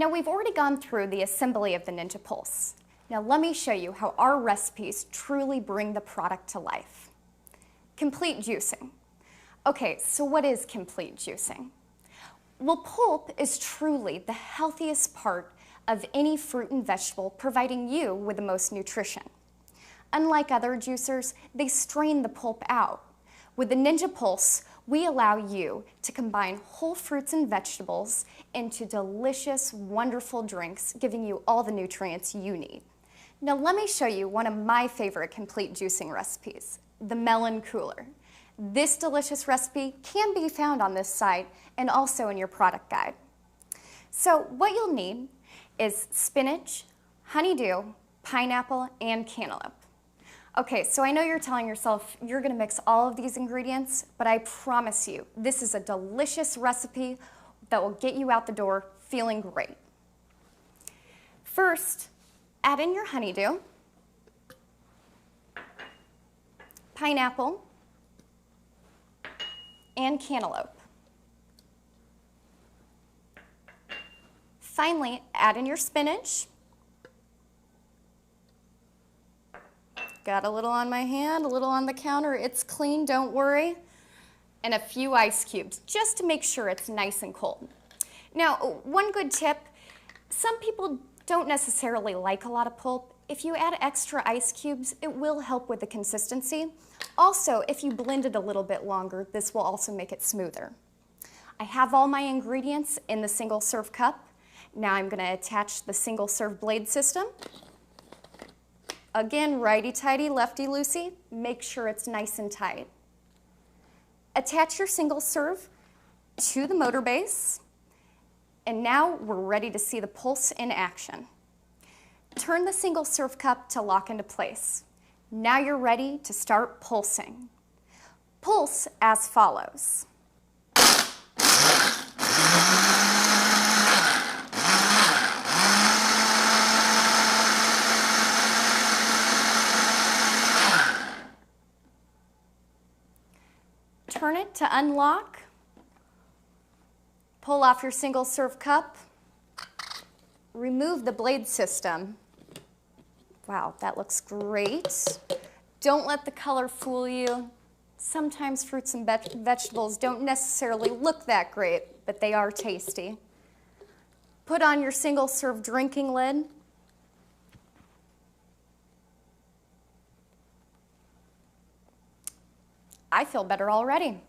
Now we've already gone through the assembly of the Ninja Pulse. Now let me show you how our recipes truly bring the product to life. Complete juicing. Okay, so what is complete juicing? Well, pulp is truly the healthiest part of any fruit and vegetable, providing you with the most nutrition. Unlike other juicers, they strain the pulp out. With the Ninja Pulse, we allow you to combine whole fruits and vegetables into delicious, wonderful drinks, giving you all the nutrients you need. Now let me show you one of my favorite complete juicing recipes, the melon cooler. This delicious recipe can be found on this site and also in your product guide. So what you'll need is spinach, honeydew, pineapple, and cantaloupe. Okay, so I know you're telling yourself you're gonna mix all of these ingredients, but I promise you, this is a delicious recipe that will get you out the door feeling great. First, add in your honeydew, pineapple, and cantaloupe. Finally, add in your spinach. Got a little on my hand, a little on the counter. It's clean, don't worry. And a few ice cubes, just to make sure it's nice and cold. Now, one good tip, some people don't necessarily like a lot of pulp. If you add extra ice cubes, it will help with the consistency. Also, if you blend it a little bit longer, this will also make it smoother. I have all my ingredients in the single serve cup. Now I'm gonna attach the single serve blade system. Again, righty-tighty, lefty-loosey, make sure it's nice and tight. Attach your single serve to the motor base, and now we're ready to see the pulse in action. Turn the single serve cup to lock into place. Now you're ready to start pulsing. Pulse as follows. Turn it to unlock. Pull off your single serve cup. Remove the blade system. Wow, that looks great. Don't let the color fool you. Sometimes fruits and vegetables don't necessarily look that great, but they are tasty. Put on your single serve drinking lid. I feel better already.